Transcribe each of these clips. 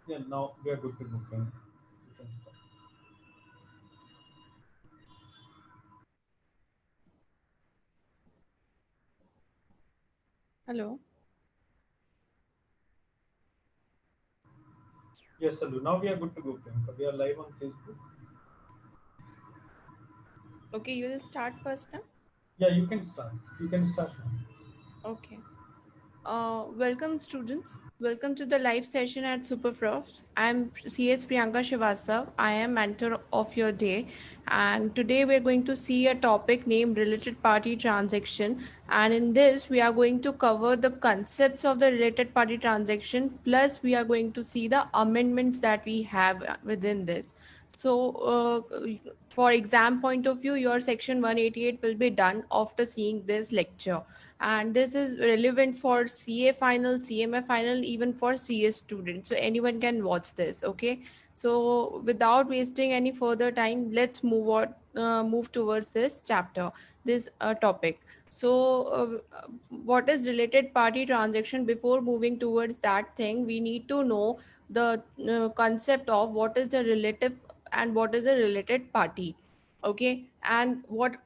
Yeah, now we are good to go. You can start. Hello. Yes, Sadhu. Now we are good to go, Priyanka. We are live on Facebook. Okay, you will start first now. Yeah, you can start. You can start now. Okay. Welcome, students. Welcome to the live session at Superprofs. I'm CS Priyanka Srivastav. I am mentor of your day, and today we're going to see a topic named related party transaction. And in this, we are going to cover the concepts of the related party transaction. Plus, we are going to see the amendments that we have within this. For exam point of view, your section 188 will be done after seeing this lecture, and this is relevant for CA final, CMA final, even for CS students, so anyone can watch this. Okay, so without wasting any further time, let's move towards this chapter, this topic. What is related party transaction? Before moving towards that thing, we need to know the concept of what is the relative and what is a related party. Okay, and what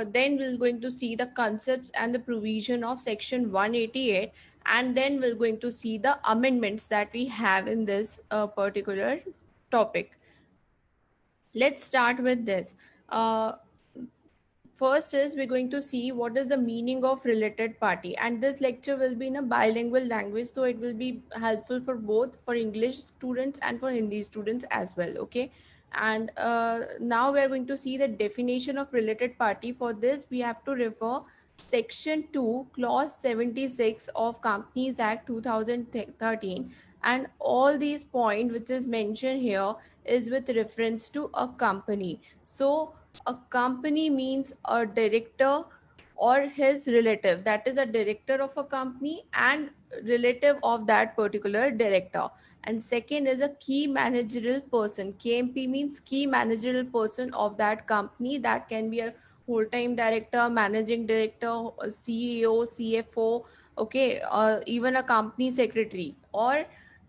then we're going to see the concepts and the provision of section 188, and then we're going to see the amendments that we have in this particular topic. Let's start with this. uh, First is we're going to see what is the meaning of related party, and this lecture will be in a bilingual language, so it will be helpful for both for English students and for Hindi students as well. Okay, and now we are going to see the definition of related party. For this, we have to refer section 2 clause 76 of Companies Act 2013, and all these point which is mentioned here is with reference to a company. So a company means a director or his relative, that is a director of a company and relative of that particular director. And second is a key managerial person. KMP means key managerial person of that company. That can be a whole-time director, managing director, CEO, CFO, okay, even a company secretary, or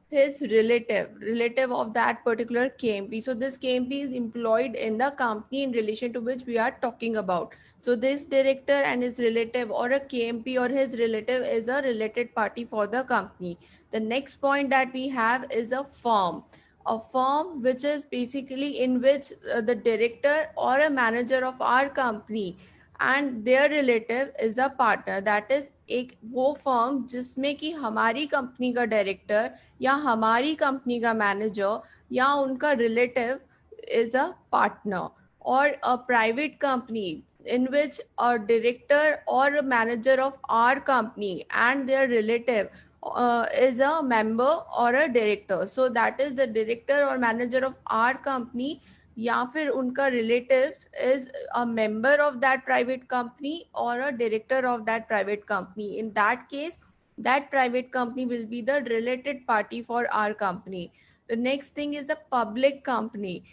his relative of that particular KMP. So this KMP is employed in the company in relation to which we are talking about. So this director and his relative, or a KMP or his relative, is a related party for the company. The next point that we have is a firm. A firm which is basically in which the director or a manager of our company and their relative is a partner. That is एक वो firm जिसमें कि हमारी company का director या हमारी company का manager या उनका relative is a partner, or a private company in which a director or a manager of our company and their relative is a member or a director. So that is the director or manager of our company या फिर उनका relatives is a member of that private company or a director of that private company. In that case, that private company will be the related party for our company. The next thing is a public company.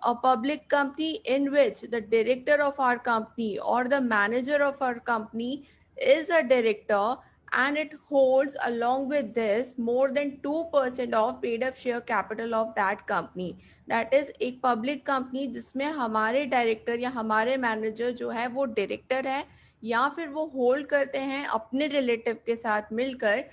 A public company in which the director of our company or the manager of our company is a director, and it holds along with this more than 2% of paid up share capital of that company. That is एक public company जिसमें हमारे director या हमारे manager जो है वो director है, या फिर वो होल्ड करते हैं अपने रिलेटिव के साथ मिलकर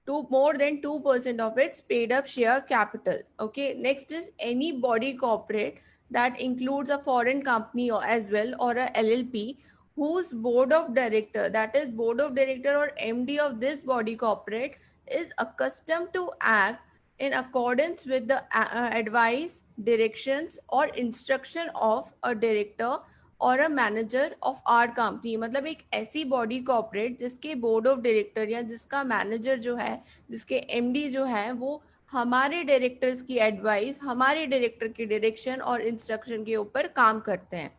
to more than 2% of its paid up share capital. Okay, next is any body corporate that includes a foreign company or as well, or a LLP, whose board of director, that is board of director or MD of this body corporate, is accustomed to act in accordance with the advice, directions or instruction of a director और a manager of our company. मतलब एक ऐसी body corporate जिसके board of director या जिसका manager जो है, जिसके एमडी जो है, वो हमारे डायरेक्टर्स की एडवाइस, हमारे डायरेक्टर की डायरेक्शन और इंस्ट्रक्शन के ऊपर काम करते हैं.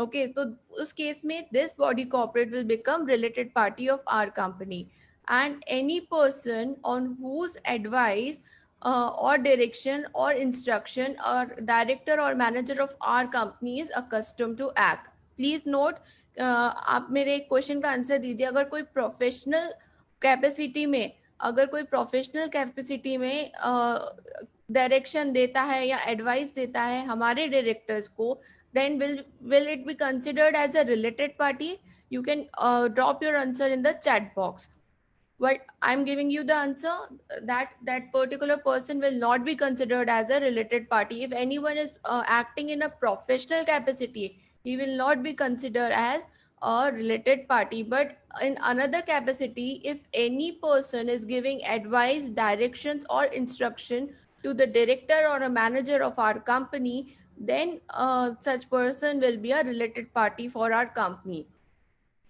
ओके, तो उस केस में this body corporate will become related party of our company, and any person on whose advice or direction or instruction or director or manager of our company is accustomed to act. Please note, आप मेरे एक question का answer दीजिए. अगर कोई professional capacity में, अगर कोई प्रोफेशनल कैपेसिटी में डायरेक्शन देता है या एडवाइस देता है हमारे डायरेक्टर्स को, then will it be considered as a related party? You can drop your answer in the chat box. But I'm giving you the answer that that particular person will not be considered as a related party. If anyone is acting in a professional capacity, he will not be considered as a related party. But in another capacity, if any person is giving advice, directions, or instruction to the director or a manager of our company, then such person will be a related party for our company.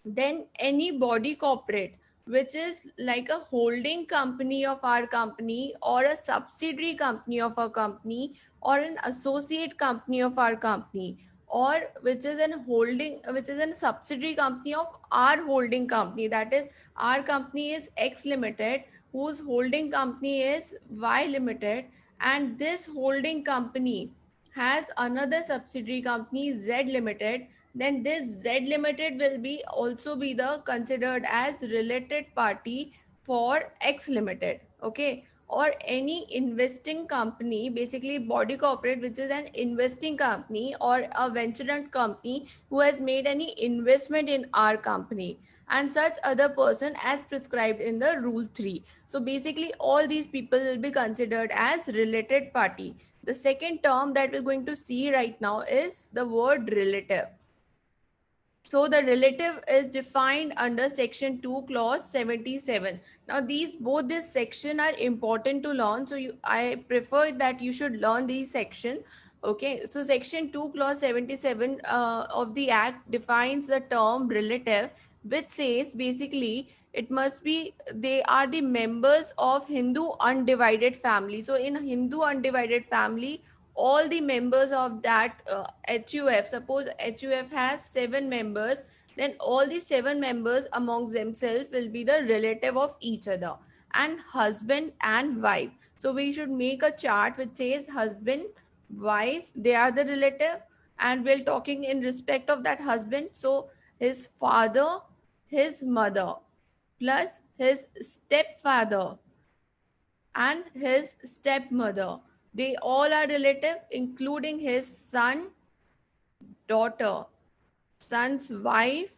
Then any body corporate which is like a holding company of our company or a subsidiary company of our company or an associate company of our company, or which is an holding, which is a subsidiary company of our holding company, that is our company is X limited, whose holding company is Y limited, and this holding company has another subsidiary company Z limited, then this Z limited will be also be the considered as related party for X limited. Okay, or any investing company, basically body corporate, which is an investing company or a venture company who has made any investment in our company, and such other person as prescribed in the rule 3. So basically all these people will be considered as related party. The second term that we're going to see right now is the word relative. So the relative is defined under section 2 clause 77. Now these both this section are important to learn. So I prefer that you should learn these section. Okay, so section 2 clause 77 of the act defines the term relative, which says basically it must be they are the members of Hindu undivided family. So in Hindu undivided family, all the members of that HUF, suppose HUF has 7 members, then all the 7 members amongst themselves will be the relative of each other, and husband and wife. So we should make a chart which says husband, wife, they are the relative, and we're talking in respect of that husband. So his father, his mother, plus his stepfather and his stepmother. They all are relative, including his son, daughter, son's wife,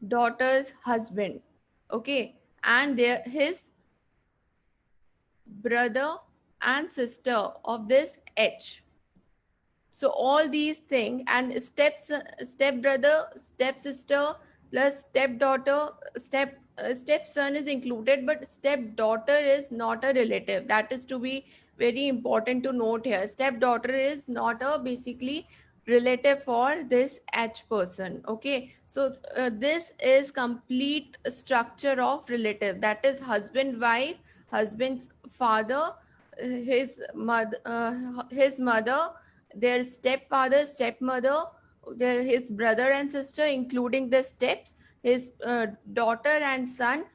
daughter's husband. Okay, and his brother and sister of this H. So all these things, and stepbrother, stepsister, plus stepdaughter, stepson is included, but stepdaughter is not a relative. That is to be very important to note here. Stepdaughter is not a basically relative for this H person. Okay, so this is complete structure of relative. That is husband, wife, husband's father, his mother, their stepfather, stepmother, his brother and sister, including the steps, his daughter and son.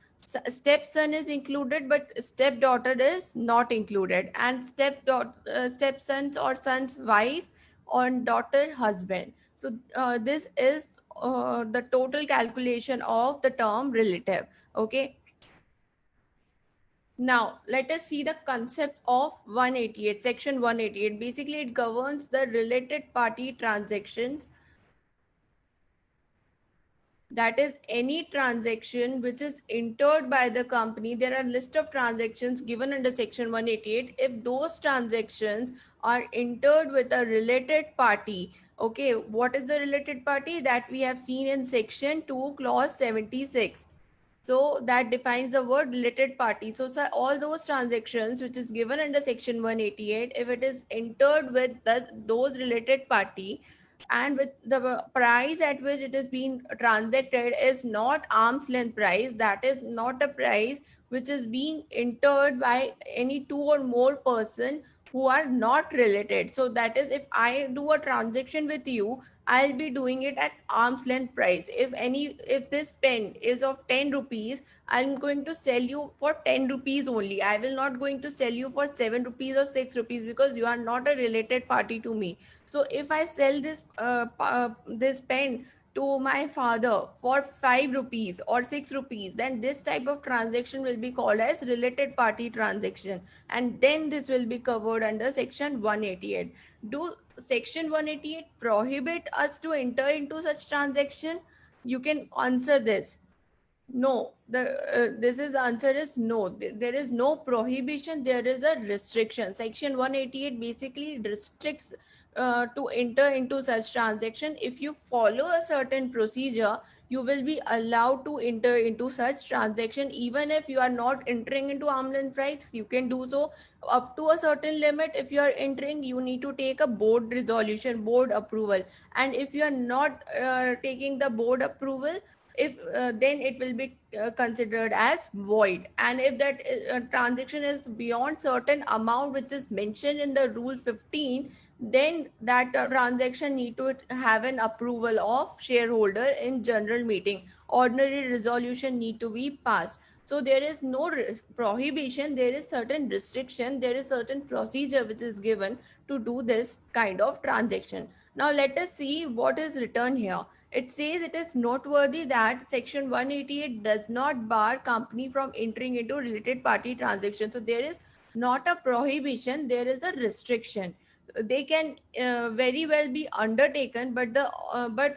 Stepson is included, but stepdaughter is not included, and stepson's or son's wife or daughter husband. So this is the total calculation of the term relative. Okay, now, let us see the concept of 188, section 188. Basically, it governs the related party transactions. That is any transaction which is entered by the company. There are list of transactions given under section 188. If those transactions are entered with a related party, okay, what is the related party that we have seen in section 2 clause 76? So that defines the word related party. So, sir, all those transactions which is given under section 188, if it is entered with those related party, and with the price at which it is being transacted is not arm's length price, that is not a price which is being entered by any two or more person who are not related. So that is, if I do a transaction with you, I'll be doing it at arm's length price. If this pen is of 10 rupees, I'm going to sell you for 10 rupees only. I will not going to sell you for 7 rupees or 6 rupees, because you are not a related party to me. So if I sell this pen to my father for 5 rupees or 6 rupees, then this type of transaction will be called as related party transaction, and then this will be covered under section 188. Do section 188 prohibit us to enter into such transaction? You can answer this. No, this is the answer is no. There is no prohibition. There is a restriction. Section 188 basically restricts to enter into such transaction. If you follow a certain procedure, you will be allowed to enter into such transaction. Even if you are not entering into arm's length price, you can do so up to a certain limit. If you are entering, you need to take a board resolution, board approval. And if you are not taking the board approval, if then it will be considered as void. And if that transaction is beyond certain amount which is mentioned in the rule 15, then that transaction need to have an approval of shareholder in general meeting. Ordinary resolution need to be passed. So there is no prohibition, there is certain restriction, there is certain procedure which is given to do this kind of transaction. Now let us see what is written here. It says it is noteworthy that Section 188 does not bar company from entering into related party transactions. So there is not a prohibition, there is a restriction. They can very well be undertaken, but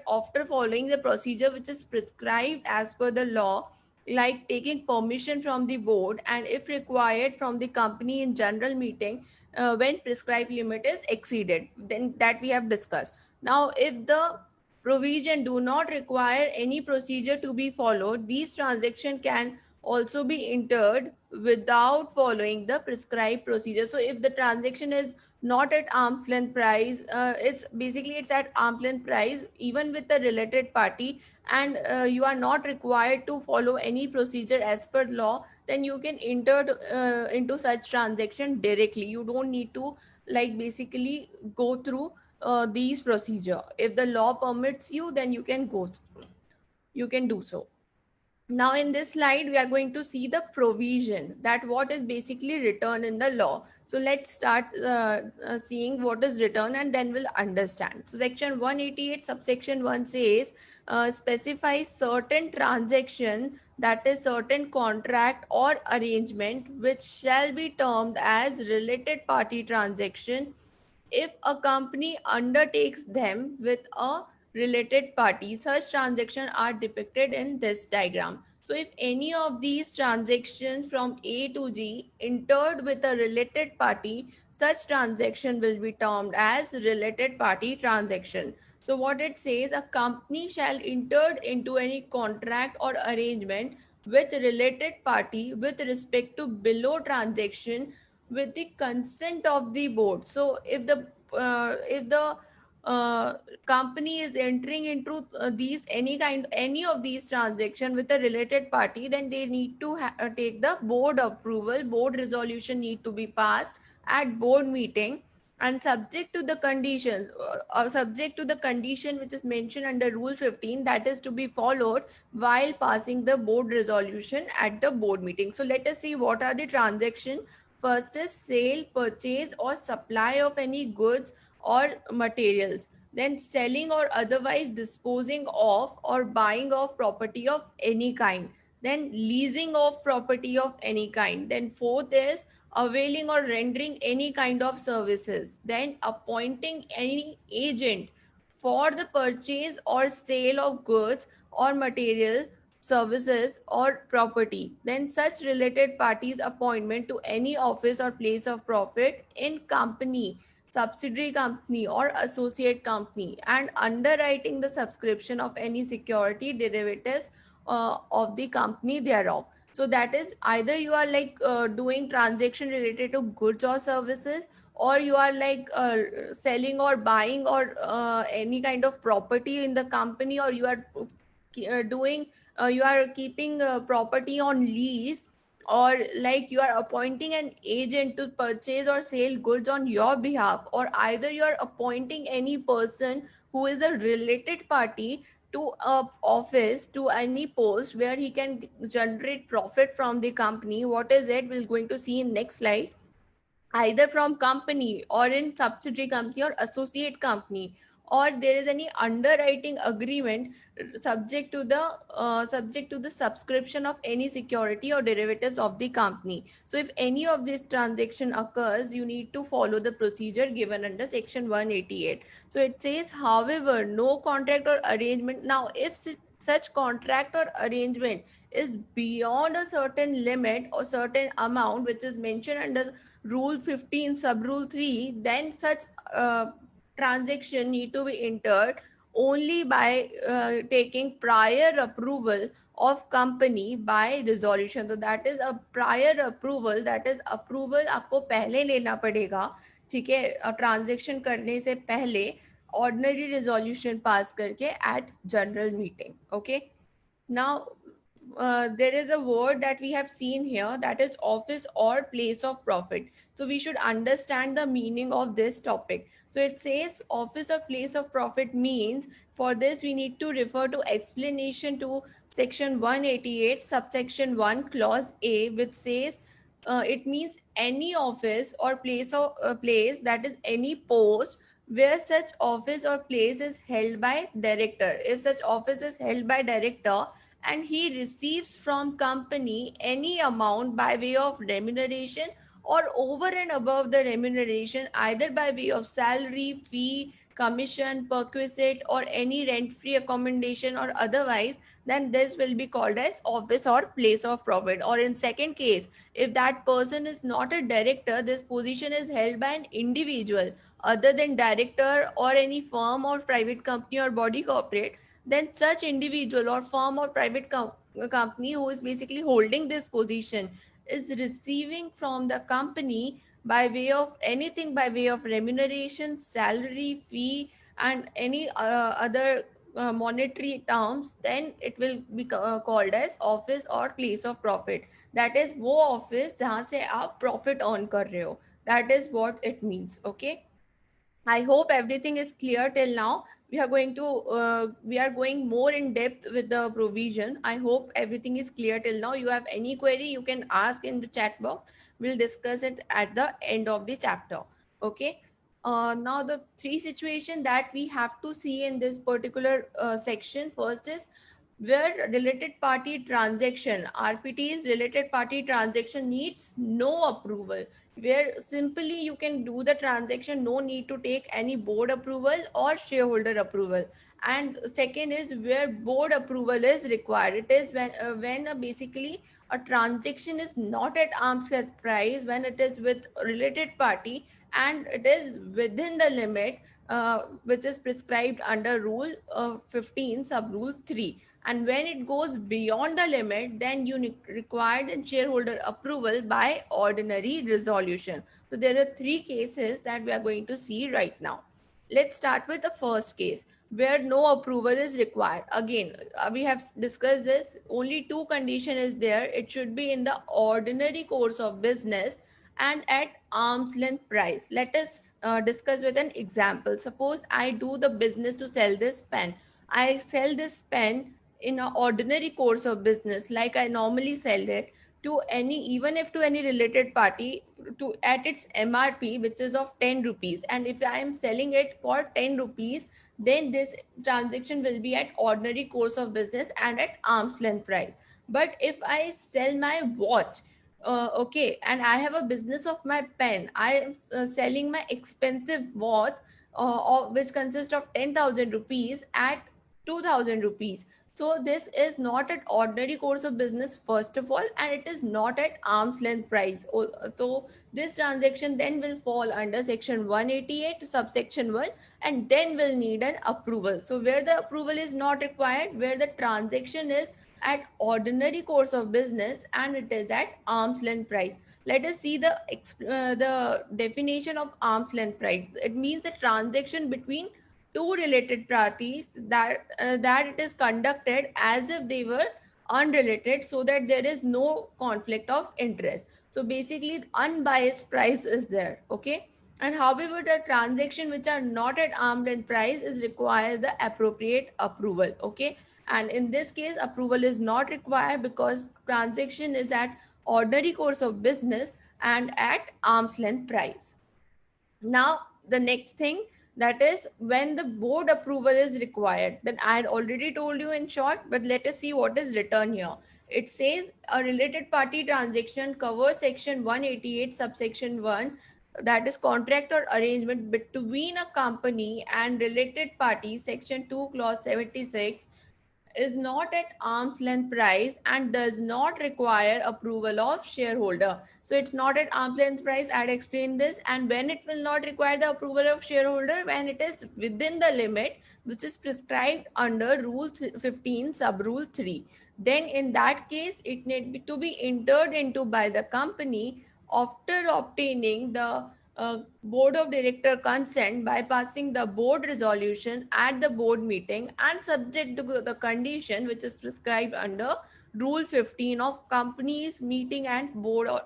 after following the procedure which is prescribed as per the law, like taking permission from the board and if required from the company in general meeting when prescribed limit is exceeded, then that we have discussed. Now if the provision do not require any procedure to be followed, these transactions can also be entered without following the prescribed procedure. So if the transaction is not at arm's length price, it's basically it's at arm's length price even with the related party, and you are not required to follow any procedure as per law, then you can enter into such transaction directly. You don't need to like basically go through these procedure. If the law permits you, then you can do so. Now in this slide we are going to see the provision, that what is basically written in the law. So let's start seeing what is written and then we'll understand. So section 188 subsection 1 says specifies certain transaction, that is certain contract or arrangement which shall be termed as related party transaction if a company undertakes them with a related party. Such transactions are depicted in this diagram. So if any of these transactions from A to G entered with a related party, such transaction will be termed as related party transaction. So what it says, a company shall enter into any contract or arrangement with related party with respect to below transaction with the consent of the board. So if the uh, company is entering into these any of these transaction with a related party, then they need to take the board approval. Board resolution need to be passed at board meeting, and subject to the conditions or subject to the condition which is mentioned under rule 15, that is to be followed while passing the board resolution at the board meeting. So let us see what are the transaction. First is sale, purchase, or supply of any goods or materials. Then selling or otherwise disposing of or buying of property of any kind. Then leasing of property of any kind. Then fourth is availing or rendering any kind of services. Then appointing any agent for the purchase or sale of goods or material, services or property. Then such related parties appointment to any office or place of profit in company, subsidiary company or associate company, and underwriting the subscription of any security derivatives of the company thereof. So that is either you are like doing transaction related to goods or services, or you are like selling or buying or any kind of property in the company, or you are doing you are keeping property on lease, or like you are appointing an agent to purchase or sell goods on your behalf, or either you are appointing any person who is a related party to a office, to any post where he can generate profit from the company. What is it we're going to see in next slide. Either from company or in subsidiary company or associate company, or there is any underwriting agreement subject to the subscription of any security or derivatives of the company. So if any of this transaction occurs, you need to follow the procedure given under section 188. So it says, however, no contract or arrangement. Now if such contract or arrangement is beyond a certain limit or certain amount which is mentioned under rule 15 sub rule 3, then such transaction need to be entered only by taking prior approval of company by resolution. So that is a prior approval, that is approval आपको पहले लेना पड़ेगा, ठीक है, transaction करने से पहले ordinary resolution pass करके at general meeting. Okay, now there is a word that we have seen here, that is office or place of profit. So we should understand the meaning of this topic. So it says office or place of profit means, for this we need to refer to explanation to section 188 subsection 1 clause A, which says it means any office or place, that is any post where such office or place is held by director. If such office is held by director and he receives from company any amount by way of remuneration or over and above the remuneration, either by way of salary, fee, commission, perquisite, or any rent-free accommodation or otherwise, then this will be called as office or place of profit. Or in second case, if that person is not a director, this position is held by an individual other than director or any firm or private company or body corporate, then such individual or firm or private company who is basically holding this position is receiving from the company by way of anything, by way of remuneration, salary, fee, and any other monetary terms, then it will be called as office or place of profit. That is वो office जहाँ से आप profit earn कर रहे हो. That is what it means. Okay. I hope everything is clear till now. We are going more in depth with the provision. I hope everything is clear till now. You have any query, you can ask in the chat box. We'll discuss it at the end of the chapter. Okay. Now the three situations that we have to see in this particular section. First is where related party transaction, RPT's related party transaction needs no approval, where simply you can do the transaction, no need to take any board approval or shareholder approval. And second is where board approval is required. It is when basically a transaction is not at arm's length price, when it is with related party and it is within the limit which is prescribed under rule 15 sub rule 3. And when it goes beyond the limit, then you require the shareholder approval by ordinary resolution. So there are three cases that we are going to see right now. Let's start with the first case where no approval is required. Again, we have discussed this. Only two condition is there. It should be in the ordinary course of business and at arm's length price. Let us discuss with an example. Suppose I do the business to sell this pen. I sell this pen in an ordinary course of business like I normally sell it to any, even if to any related party, to at its MRP, which is of 10 rupees. And if I am selling it for 10 rupees, then this transaction will be at ordinary course of business and at arm's length price. But if I sell my watch, okay, and I have a business of my pen, I am selling my expensive watch which consists of 10,000 rupees at 2,000 rupees. So this is not at ordinary course of business first of all, and it is not at arm's length price. So this transaction then will fall under section 188 subsection 1 and then will need an approval. So where the approval is not required, where the transaction is at ordinary course of business and it is at arm's length price. Let us see the definition of arm's length price. It means the transaction between two related parties that it is conducted as if they were unrelated, so that there is no conflict of interest. So basically unbiased price is there. Okay. And however the transaction which are not at arm's length price is require the appropriate approval. Okay. And in this case approval is not required because transaction is at ordinary course of business and at arm's length price. Now the next thing, that is when the board approval is required. Then I had already told you in short, but let us see what is written here. It says a related party transaction covers section 188 subsection 1, that is contract or arrangement between a company and related parties, section 2 clause 76, is not at arm's length price and does not require approval of shareholder. So it's not at arm's length price. I had explained this. And when it will not require the approval of shareholder, when it is within the limit which is prescribed under rule 15 sub rule 3, then in that case it need to be entered into by the company after obtaining the board of director consent by passing the board resolution at the board meeting and subject to the condition which is prescribed under rule 15 of companies meeting and board or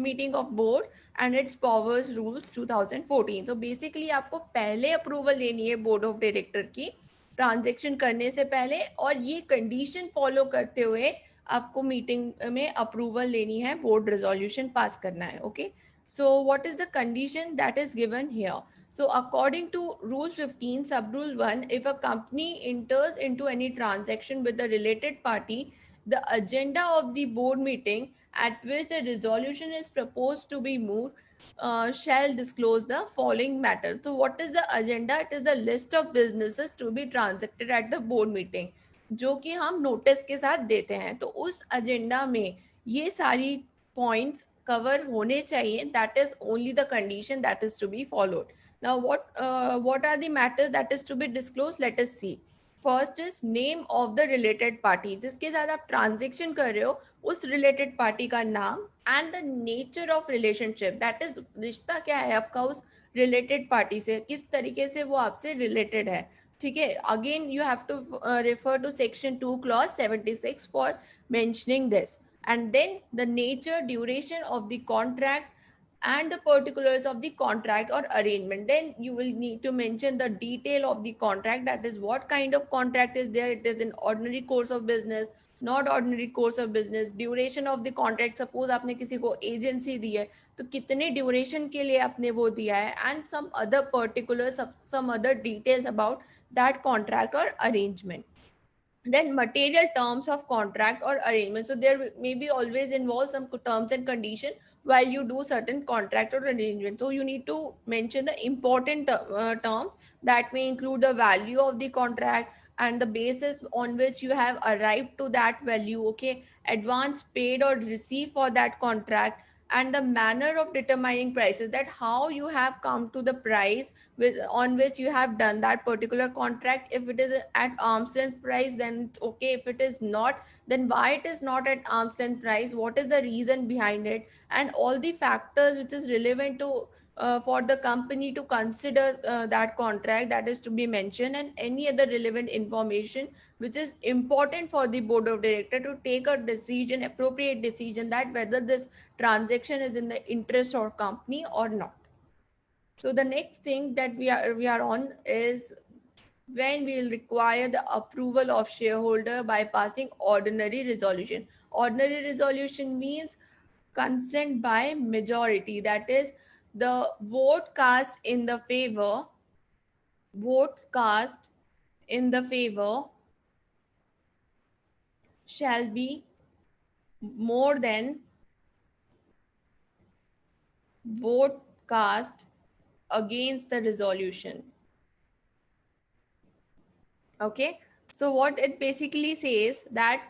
meeting of board and its powers rules 2014. So basically आपको पहले approval लेनी है board of director की transaction करने से पहले, और ये कंडीशन फॉलो करते हुए आपको मीटिंग में अप्रूवल लेनी है, बोर्ड रेजोल्यूशन पास करना है. Okay, so what is the condition that is given here? So according to rule 15 sub rule 1, if a company enters into any transaction with a related party, the agenda of the board meeting at which the resolution is proposed to be moved shall disclose the following matter. So what is the agenda? It is the list of businesses to be transacted at the board meeting, जो कि हम notice के साथ देते हैं. तो उस agenda में ये सारी पॉइंट्स cover होने चाहिए. That is only the condition that is to be followed. Now what are the matters that is to be disclosed? Let us see. First is name of the related party, जिसके साथ आप transaction कर रहे हो उस related party का नाम, and the nature of relationship, that is रिश्ता क्या है आपका उस related party से, किस तरीके से वो आपसे related है. ठीक है, again you have to refer to section 2 clause 76 for mentioning this. And then the nature, duration of the contract and the particulars of the contract or arrangement. Then you will need to mention the detail of the contract, that is what kind of contract is there. It is an ordinary course of business, not ordinary course of business. Duration of the contract, suppose आपने किसी को agency दी है तो कितने duration के लिए आपने वो दिया है, and some other particulars, some other details about that contract or arrangement. Then material terms of contract or arrangement. So there may be always involve some terms and condition while you do certain contract or arrangement. So you need to mention the important terms that may include the value of the contract and the basis on which you have arrived to that value. Okay, advance paid or received for that contract, and the manner of determining prices, that how you have come to the price with on which you have done that particular contract. If it is at arm's length price, then it's okay. If it is not, then why it is not at arm's length price, what is the reason behind it, and all the factors which is relevant to for the company to consider that contract, that is to be mentioned, and any other relevant information which is important for the board of director to take a decision, appropriate decision, that whether this transaction is in the interest of company or not. So the next thing that we are on is when we will require the approval of shareholder by passing ordinary resolution. Ordinary resolution means consent by majority, that is the vote cast in the favor shall be more than vote cast against the resolution. Okay, so what it basically says that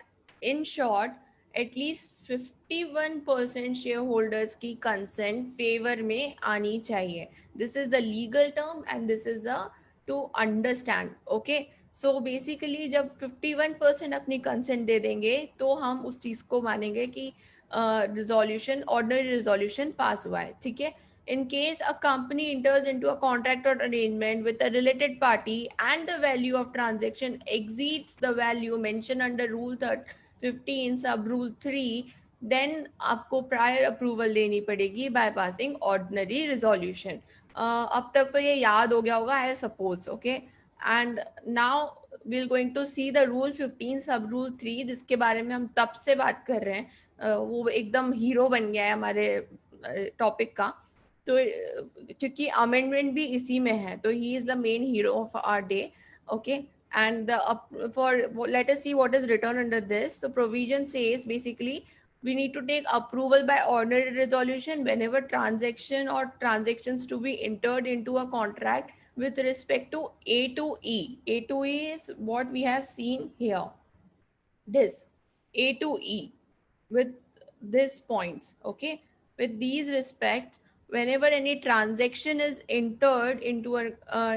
in short at least 51% shareholders की consent favor में आनी चाहिए. This is the legal term and this is the to understand. Okay, so basically जब 51% अपनी consent दे देंगे तो हम उस चीज को मानेंगे कि resolution, ordinary resolution पास हुआ है. ठीक है, in case a company enters into a contract or arrangement with a related party and the value of transaction exceeds the value mentioned under rule 15 sub rule 3, then आपको prior approval लेनी पड़ेगी by passing ordinary resolution. अब तक तो ये याद हो गया होगा I suppose. Okay, and now we're going to see the rule 15 sub rule 3 जिसके बारे में हम तब से बात कर रहे हैं. वो एकदम हीरो बन गया है हमारे टॉपिक का. तो क्योंकि अमेंडमेंट भी इसी में है, तो he is the main hero of our day. Okay. And for let us see what is written under this. So provision says basically we need to take approval by ordinary resolution whenever transaction or transactions to be entered into a contract with respect to A to E. A to E is what we have seen here. This A to E with these points. Okay. With these respects, whenever any transaction is entered into a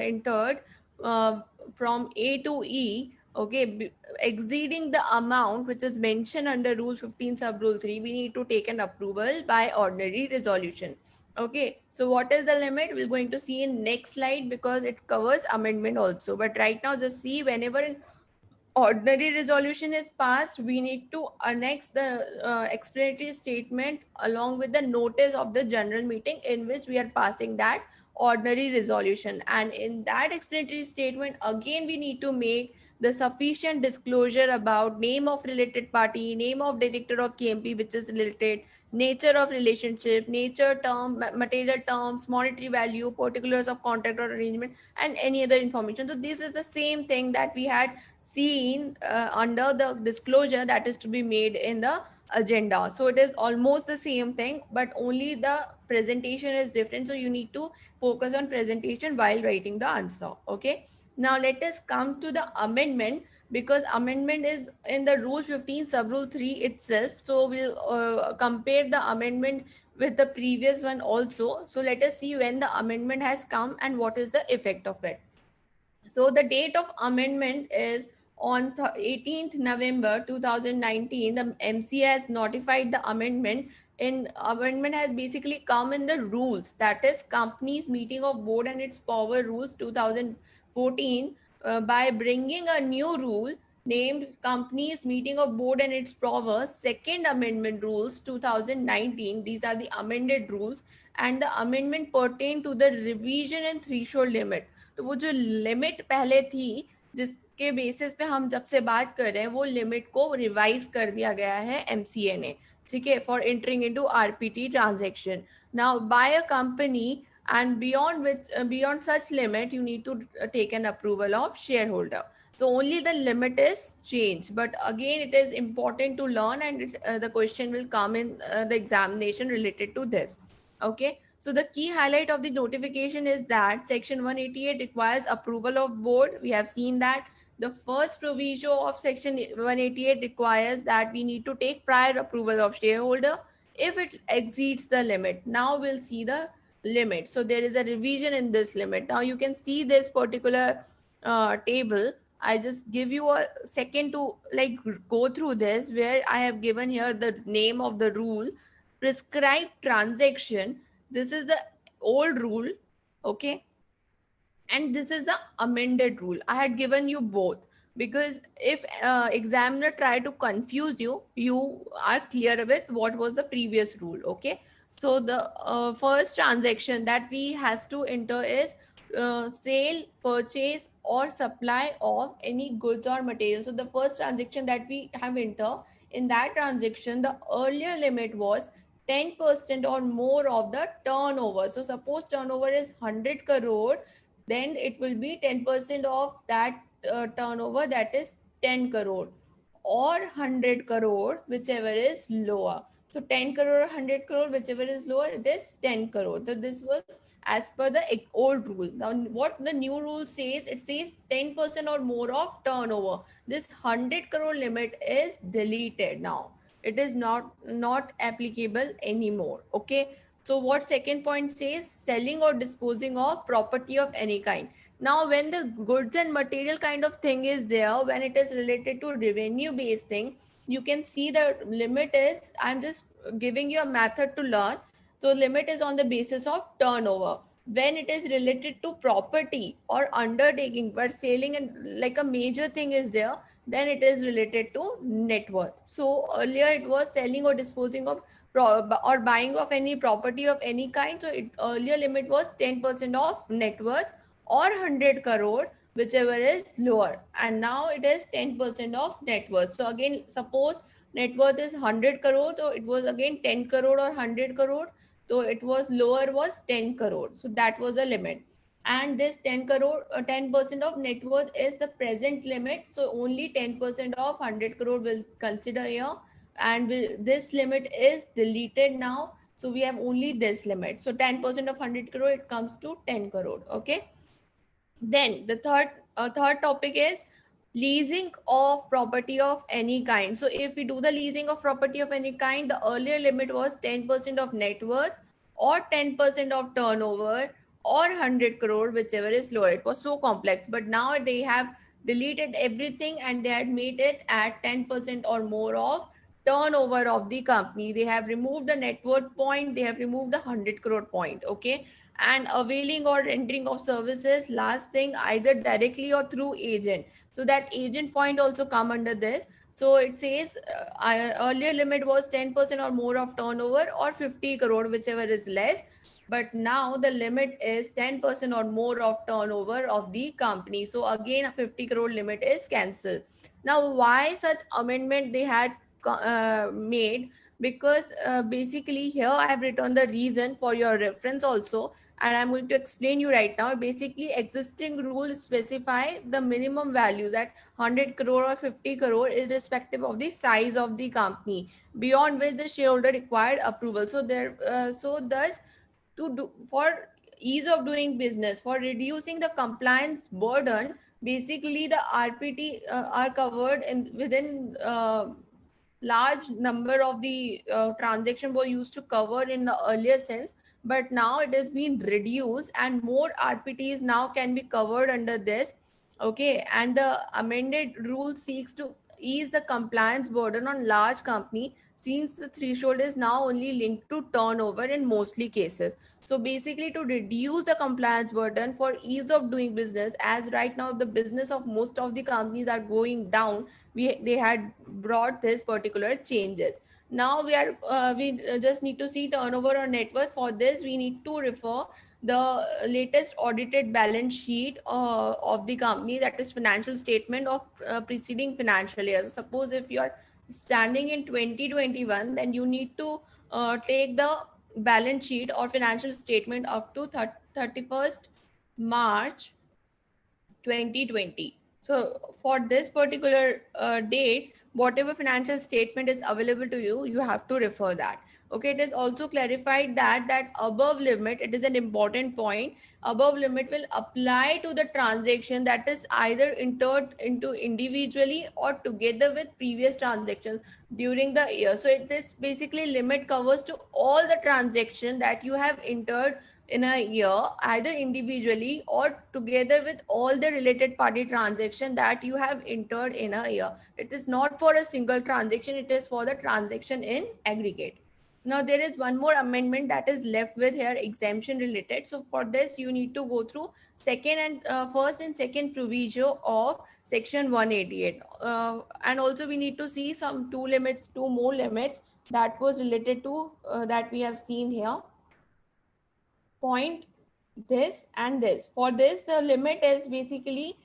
entered uh, from A to E, okay, exceeding the amount which is mentioned under Rule 15 sub Rule 3, we need to take an approval by ordinary resolution. Okay, so what is the limit? We're going to see in next slide because it covers amendment also. But right now, just see whenever an ordinary resolution is passed, we need to annex the explanatory statement along with the notice of the general meeting in which we are passing that ordinary resolution. And in that explanatory statement, again, we need to make the sufficient disclosure about name of related party, name of director or KMP which is related, nature of relationship, nature term, material terms, monetary value, particulars of contract or arrangement, and any other information. So this is the same thing that we had seen under the disclosure that is to be made in the agenda. So it is almost the same thing, but only the presentation is different. So you need to focus on presentation while writing the answer. Okay. Now let us come to the amendment, because amendment is in the rule 15 sub rule 3 itself. So we'll compare the amendment with the previous one also. So let us see when the amendment has come and what is the effect of it. So the date of amendment is on 18th November 2019. The MC has notified the amendment. In amendment has basically come in the rules, that is companies meeting of board and its power rules 2014, by bringing a new rule named companies meeting of board and its power second amendment rules 2019. These are the amended rules, and the amendment pertain to the revision and threshold limit. तो वो जो limit पहले थी जिसके basis पे हम जब से बात कर रहे हैं, वो लिमिट को रिवाइज कर दिया गया है एमसीए ने. ठीक है, for entering into RPT transaction. Now by a company and beyond such limit you need to take an approval of shareholder. So only the limit is changed, but again it is important to learn, and the question will come in the examination related to this. Okay. So the key highlight of the notification is that section 188 requires approval of board. We have seen that the first proviso of section 188 requires that we need to take prior approval of shareholder if it exceeds the limit. Now we'll see the limit. So there is a revision in this limit. Now you can see this particular table. I just give you a second to like go through this, where I have given here the name of the rule, prescribed transaction. This is the old rule. Okay. And this is the amended rule. I had given you both because if examiner try to confuse you, you are clear with what was the previous rule. Okay. So the first transaction that we has to enter is sale, purchase or supply of any goods or material. So the first transaction that we have enter, in that transaction the earlier limit was 10% or more of the turnover. So suppose turnover is 100 crore, then it will be 10% of that turnover, that is 10 crore, or 100 crore, whichever is lower. So 10 crore or 100 crore, whichever is lower, it is 10 crore. So this was as per the old rule. Now what the new rule says, it says 10% or more of turnover. This 100 crore limit is deleted now. It is not applicable anymore. Okay. So what second point says, selling or disposing of property of any kind. Now when the goods and material kind of thing is there, when it is related to revenue based thing, you can see the limit is, I'm just giving you a method to learn. So limit is on the basis of turnover. When it is related to property or undertaking, but selling and like a major thing is there, then it is related to net worth. So earlier it was selling or disposing of or buying of any property of any kind. So it earlier limit was 10% of net worth or 100 crore, whichever is lower. And now it is 10% of net worth. So again, suppose net worth is 100 crore, so it was again 10 crore or 100 crore. So it was lower was 10 crore. So that was a limit. And this 10 crore, 10% of net worth is the present limit. So only 10% of 100 crore will consider here. And this limit is deleted now. So we have only this limit. So 10% of 100 crore, it comes to 10 crore. Okay. Then the third topic is leasing of property of any kind. So if we do the leasing of property of any kind, the earlier limit was 10% of net worth or 10% of turnover or 100 crore, whichever is lower. It was so complex, but now they have deleted everything and they had made it at 10% or more of turnover of the company. They have removed the net worth point, they have removed the 100 crore point. Okay. And availing or rendering of services, last thing, either directly or through agent. So that agent point also come under this. So it says earlier limit was 10% or more of turnover or 50 crore, whichever is less. But now the limit is 10% or more of turnover of the company. So again, a 50 crore limit is cancelled. Now, why such amendment they had made? Because basically here I have written the reason for your reference also, and I'm going to explain you right now. Basically, existing rules specify the minimum values at 100 crore or 50 crore, irrespective of the size of the company, beyond which the shareholder required approval. So there, so thus, to do for ease of doing business, for reducing the compliance burden, basically the RPT are covered in within. Large number of the transaction were used to cover in the earlier sense, but now it has been reduced and more RPTs now can be covered under this. Okay. And the amended rule seeks to ease the compliance burden on large company, since the threshold is now only linked to turnover in mostly cases. So basically, to reduce the compliance burden for ease of doing business, as right now the business of most of the companies are going down, they had brought this particular changes. Now we just need to see turnover or net worth. For this, we need to refer the latest audited balance sheet of the company, that is financial statement of preceding financial year. So suppose if you are standing in 2021, then you need to take the balance sheet or financial statement up to 31st March 2020. So for this particular date, whatever financial statement is available to you, you have to refer that. Okay. It is also clarified that above limit, it is an important point, above limit will apply to the transaction that is either entered into individually or together with previous transactions during the year. So this basically limit covers to all the transactions that you have entered in a year, either individually or together with all the related party transaction that you have entered in a year. It is not for a single transaction, it is for the transaction in aggregate. Now there is one more amendment that is left with here, exemption related. So for this, you need to go through first and second proviso of section 188. And also we need to see some two more limits that was related to that we have seen here. Point this and this. For this, the limit is basically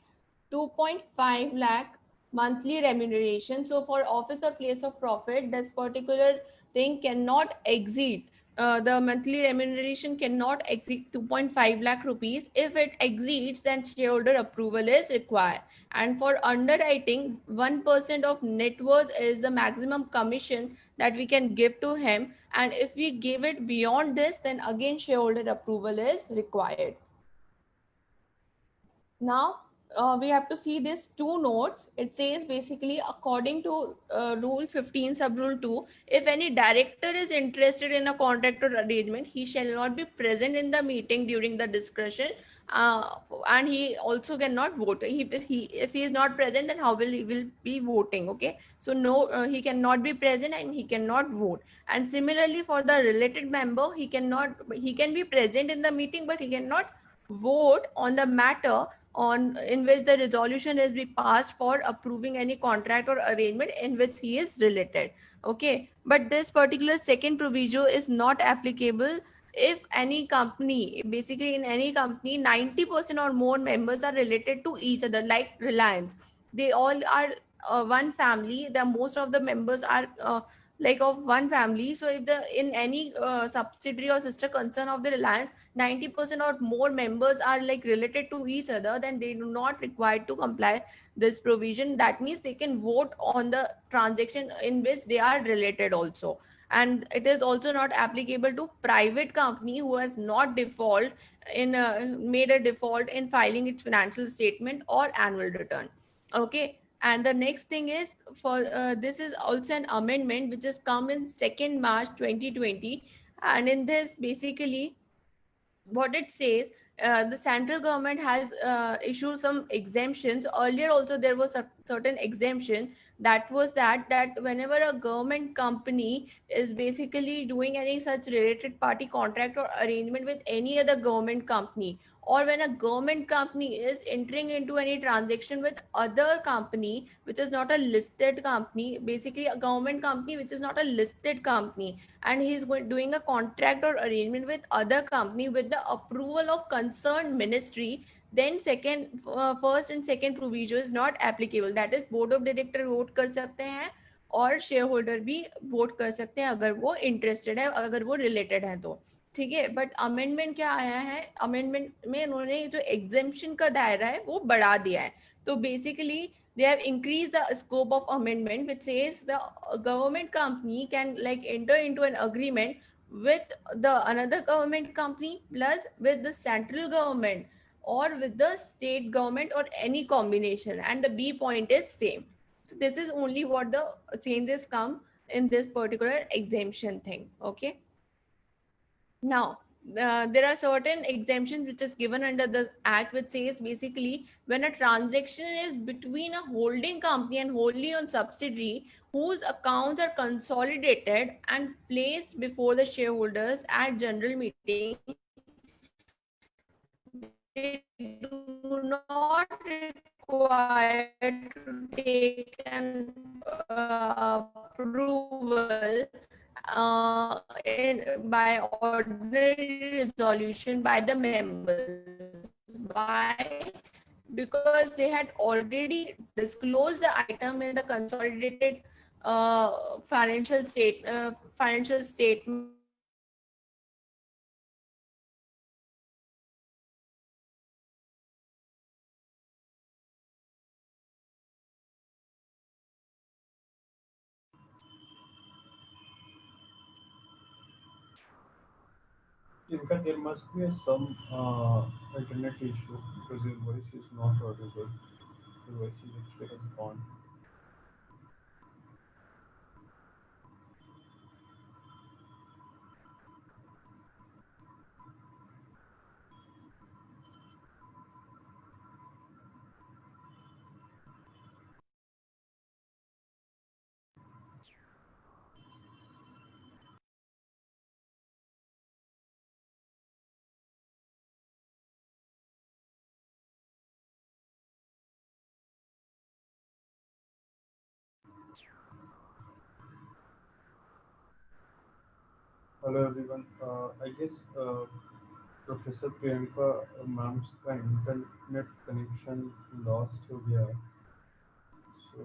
2.5 lakh monthly remuneration. So for office or place of profit, this particular thing cannot exceed, the monthly remuneration cannot exceed 2.5 lakh rupees. If it exceeds, then shareholder approval is required. And for underwriting, 1% of net worth is the maximum commission that we can give to him. And if we give it beyond this, then again shareholder approval is required. Now we have to see these two notes. It says basically, according to rule 15 sub rule 2, if any director is interested in a contract or arrangement, he shall not be present in the meeting during the discussion, and he also cannot vote. If he is not present, then how will he will be voting? Okay. So no, he cannot be present and he cannot vote. And similarly for the related member, he can be present in the meeting, but he cannot vote on the matter on in which the resolution is be passed for approving any contract or arrangement in which he is related. Okay. But this particular second proviso is not applicable if any company, basically in any company, 90% or more members are related to each other, like Reliance. They all are one family. The most of the members are like of one family. So if the in any subsidiary or sister concern of the Reliance, 90% or more members are like related to each other, then they do not required to comply this provision. That means they can vote on the transaction in which they are related also. And it is also not applicable to private company who has not default in made a default in filing its financial statement or annual return. Okay. And the next thing is for this is also an amendment which has come in 2nd March 2020. And in this, basically, what it says, the central government has issued some exemptions. Earlier also there was a certain exemption, that was that whenever a government company is basically doing any such related party contract or arrangement with any other government company, or when a government company is entering into any transaction with other company which is not a listed company, basically a government company which is not a listed company, and he is doing a contract or arrangement with other company with the approval of concerned ministry, then first and second provision is not applicable. That is, board of director vote कर सकते हैं और share holder भी vote कर सकते हैं अगर वो इंटरेस्टेड है, अगर वो रिलेटेड है तो। ठीक है, बट अमेंडमेंट क्या आया है, अमेंडमेंट में उन्होंने जो एग्जेम्पशन का दायरा है वो बढ़ा दिया है। तो basically they have increased the scope of amendment, which says the government company can like enter into an agreement with the another government company plus with the central government or with the state government or any combination, and the B point is same. So this is only what the changes come in this particular exemption thing. Okay. Now, there are certain exemptions which is given under the act, which says basically when a transaction is between a holding company and wholly owned subsidiary whose accounts are consolidated and placed before the shareholders at general meeting, they do not require to take an approval by ordinary resolution by the members. Why? Because they had already disclosed the item in the consolidated financial statement. In fact, there must be some internet issue because your voice is not audible. Your voice is actually has gone. Hello everyone. I guess Professor Priyanka ma'am's का internet connection lost हो गया है. So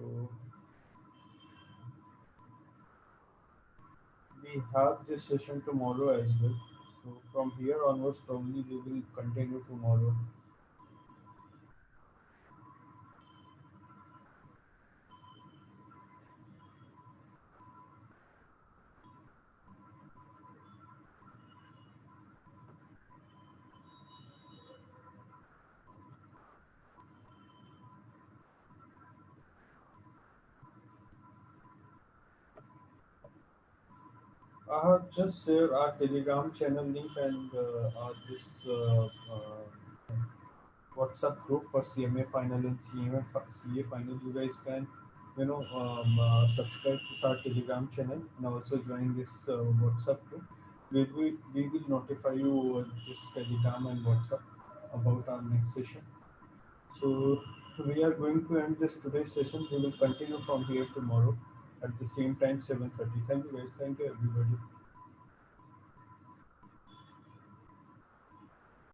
we have this session tomorrow as well. So from here onwards, probably we will continue tomorrow. I have just shared our Telegram channel link and this WhatsApp group for CMA final and CA final. You guys can, subscribe to our Telegram channel and also join this WhatsApp group. We will notify you over this Telegram and WhatsApp about our next session. So we are going to end this today's session. We will continue from here tomorrow at the same time 7:30. Thank you guys. Thank you everybody.